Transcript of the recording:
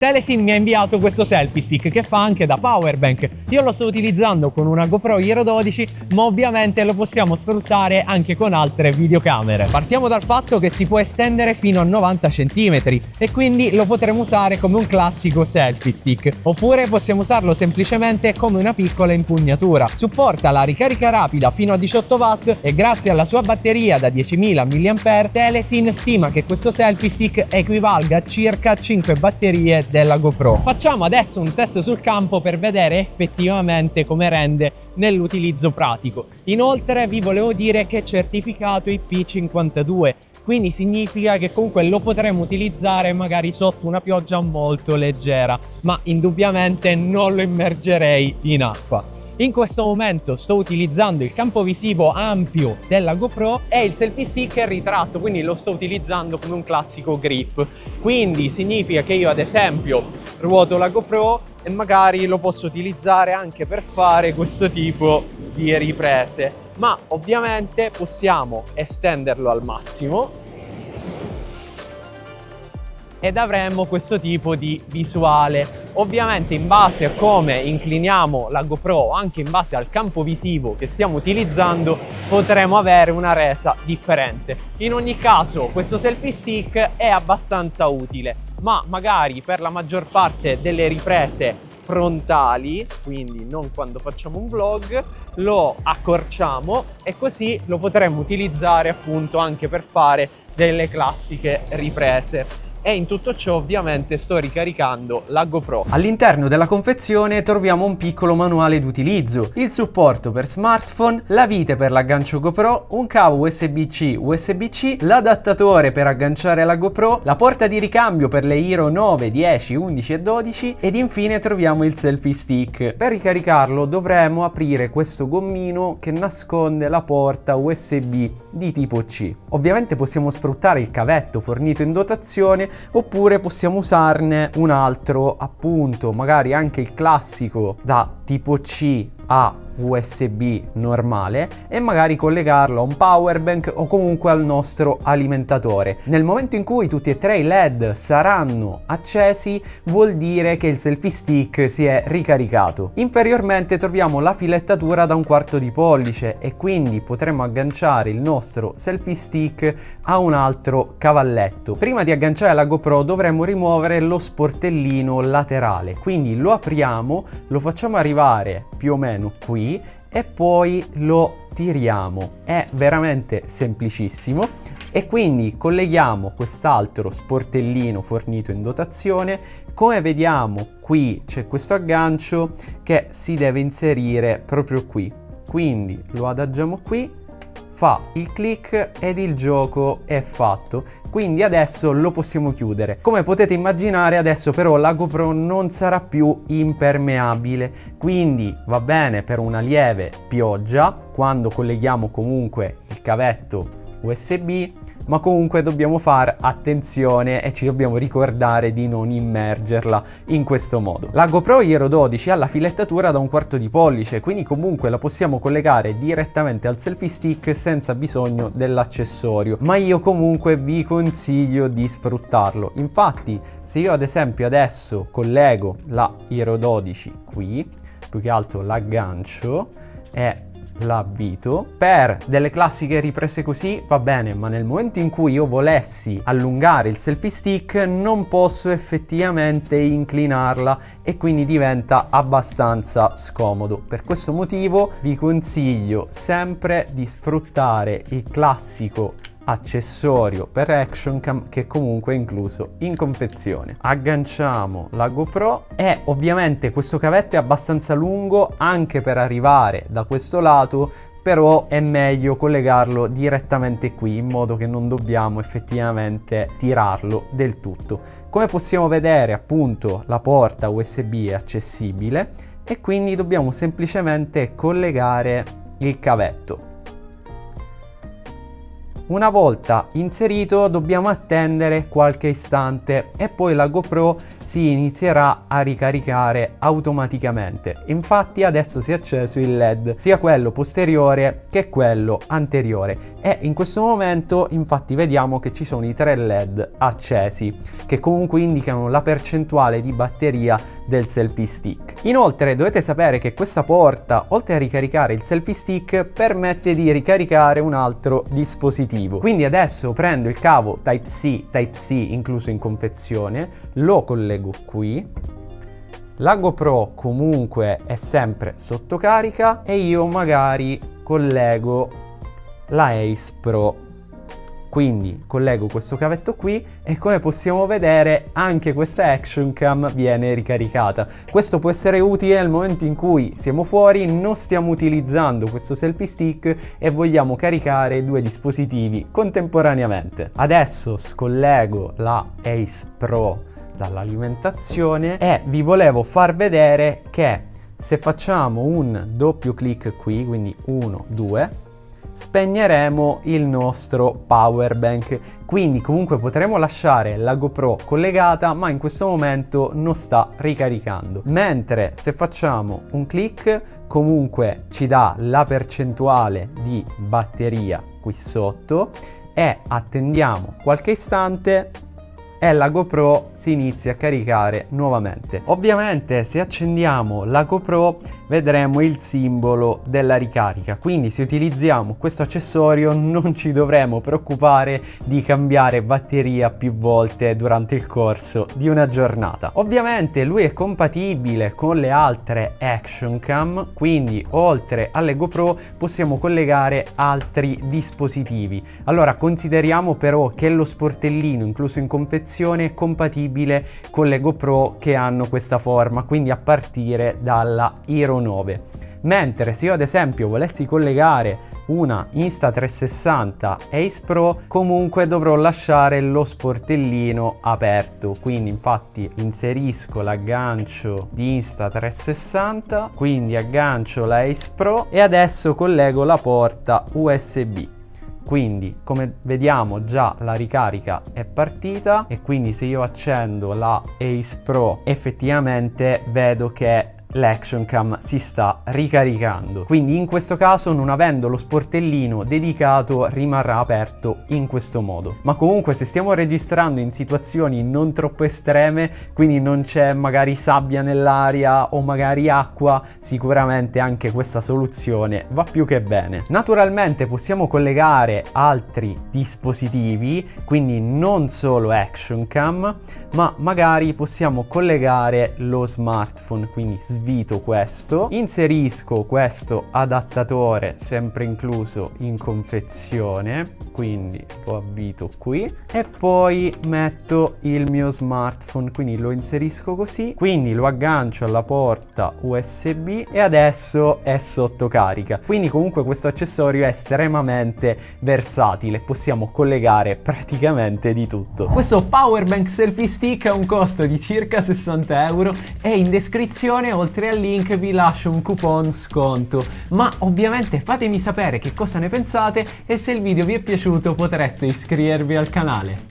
Telesin mi ha inviato questo selfie stick che fa anche da power bank. Io lo sto utilizzando con una GoPro Hero 12, ma ovviamente lo possiamo sfruttare anche con altre videocamere. Partiamo dal fatto che si può estendere fino a 90 cm e quindi lo potremo usare come un classico selfie stick, oppure possiamo usarlo semplicemente come una piccola impugnatura. Supporta la ricarica rapida fino a 18 watt e grazie alla sua batteria da 10.000 mAh, Telesin stima che questo selfie stick equivalga a circa 5 batterie della GoPro. Facciamo adesso un test sul campo per vedere effettivamente come rende nell'utilizzo pratico. Inoltre vi volevo dire che è certificato IP52, quindi significa che comunque lo potremo utilizzare magari sotto una pioggia molto leggera, ma indubbiamente non lo immergerei in acqua. In questo momento sto utilizzando il campo visivo ampio della GoPro e il selfie stick è ritratto, quindi lo sto utilizzando come un classico grip. Quindi significa che io ad esempio ruoto la GoPro e magari lo posso utilizzare anche per fare questo tipo di riprese, ma ovviamente possiamo estenderlo al massimo ed avremo questo tipo di visuale. Ovviamente in base a come incliniamo la GoPro, anche in base al campo visivo che stiamo utilizzando, potremo avere una resa differente. In ogni caso questo selfie stick è abbastanza utile, ma magari per la maggior parte delle riprese frontali, quindi non quando facciamo un vlog, lo accorciamo e così lo potremo utilizzare appunto anche per fare delle classiche riprese. E in tutto ciò ovviamente sto ricaricando la GoPro. All'interno della confezione troviamo un piccolo manuale d'utilizzo, il supporto per smartphone, la vite per l'aggancio GoPro, un cavo USB-C USB-C, l'adattatore per agganciare la GoPro, la porta di ricambio per le Hero 9, 10, 11 e 12 ed infine troviamo il selfie stick. Per ricaricarlo dovremo aprire questo gommino che nasconde la porta USB di tipo C. Ovviamente possiamo sfruttare il cavetto fornito in dotazione oppure possiamo usarne un altro, appunto magari anche il classico da tipo C a USB normale e magari collegarlo a un power bank o comunque al nostro alimentatore. Nel momento in cui tutti e tre i LED saranno accesi vuol dire che il selfie stick si è ricaricato. Inferiormente troviamo la filettatura da 1/4 pollice e quindi potremo agganciare il nostro selfie stick a un altro cavalletto. Prima di agganciare la GoPro dovremo rimuovere lo sportellino laterale, quindi lo apriamo, lo facciamo arrivare più o meno qui e poi lo tiriamo. È veramente semplicissimo e quindi colleghiamo quest'altro sportellino fornito in dotazione. Come vediamo qui c'è questo aggancio che si deve inserire proprio qui, quindi lo adagiamo qui, fa il click ed il gioco è fatto. Quindi adesso lo possiamo chiudere. Come potete immaginare adesso però la GoPro non sarà più impermeabile, quindi va bene per una lieve pioggia quando colleghiamo comunque il cavetto USB, ma comunque dobbiamo fare attenzione e ci dobbiamo ricordare di non immergerla in questo modo. La GoPro Hero 12 ha la filettatura da 1/4 pollice, quindi comunque la possiamo collegare direttamente al selfie stick senza bisogno dell'accessorio, ma io comunque vi consiglio di sfruttarlo. Infatti se io ad esempio adesso collego la Hero 12 qui, più che altro l'aggancio e l'avvito, per delle classiche riprese così va bene, ma nel momento in cui io volessi allungare il selfie stick non posso effettivamente inclinarla e quindi diventa abbastanza scomodo. Per questo motivo vi consiglio sempre di sfruttare il classico accessorio per action cam che comunque è incluso in confezione. Agganciamo la GoPro e ovviamente questo cavetto è abbastanza lungo anche per arrivare da questo lato, però è meglio collegarlo direttamente qui in modo che non dobbiamo effettivamente tirarlo del tutto. Come possiamo vedere appunto la porta USB è accessibile e quindi dobbiamo semplicemente collegare il cavetto. Una volta inserito dobbiamo attendere qualche istante e poi la GoPro si inizierà a ricaricare automaticamente. Infatti adesso si è acceso il LED, sia quello posteriore che quello anteriore, e in questo momento infatti vediamo che ci sono i 3 LED accesi che comunque indicano la percentuale di batteria del selfie stick. Inoltre dovete sapere che questa porta, oltre a ricaricare il selfie stick, permette di ricaricare un altro dispositivo. Quindi adesso prendo il cavo Type-C incluso in confezione, lo collego qui. La GoPro comunque è sempre sotto carica e io magari collego la Ace Pro. Quindi collego questo cavetto qui e come possiamo vedere anche questa Action Cam viene ricaricata. Questo può essere utile nel momento in cui siamo fuori, non stiamo utilizzando questo selfie stick e vogliamo caricare 2 dispositivi contemporaneamente. Adesso scollego la Ace Pro dall'alimentazione e vi volevo far vedere che se facciamo un doppio clic qui, quindi 1, 2, spegneremo il nostro power bank. Quindi comunque potremo lasciare la GoPro collegata, ma in questo momento non sta ricaricando. Mentre se facciamo un clic comunque ci dà la percentuale di batteria qui sotto e attendiamo qualche istante e la GoPro si inizia a caricare nuovamente. Ovviamente se accendiamo la GoPro vedremo il simbolo della ricarica, quindi se utilizziamo questo accessorio non ci dovremo preoccupare di cambiare batteria più volte durante il corso di una giornata. Ovviamente lui è compatibile con le altre Action Cam, quindi oltre alle GoPro possiamo collegare altri dispositivi. Allora consideriamo però che lo sportellino incluso in confezione è compatibile con le GoPro che hanno questa forma, quindi a partire dalla Hero 9. Mentre se io ad esempio volessi collegare una Insta360 Ace Pro, comunque dovrò lasciare lo sportellino aperto, quindi infatti inserisco l'aggancio di Insta360, quindi aggancio la Ace Pro e adesso collego la porta USB. Quindi come vediamo già la ricarica è partita e quindi se io accendo la Ace Pro effettivamente vedo che l'Action Cam si sta ricaricando. Quindi in questo caso, non avendo lo sportellino dedicato, rimarrà aperto in questo modo. Ma comunque se stiamo registrando in situazioni non troppo estreme, quindi non c'è magari sabbia nell'aria o magari acqua, sicuramente anche questa soluzione va più che bene. Naturalmente possiamo collegare altri dispositivi, quindi non solo Action Cam, ma magari possiamo collegare lo smartphone, quindi svito questo, inserisco questo adattatore sempre incluso in confezione, quindi lo avvito qui e poi metto il mio smartphone, quindi lo inserisco così, quindi lo aggancio alla porta USB e adesso è sotto carica. Quindi comunque questo accessorio è estremamente versatile, possiamo collegare praticamente di tutto. Questo power bank selfie stick ha un costo di circa 60 euro e in descrizione oltre al link vi lascio un coupon sconto, ma ovviamente fatemi sapere che cosa ne pensate e se il video vi è piaciuto potreste iscrivervi al canale.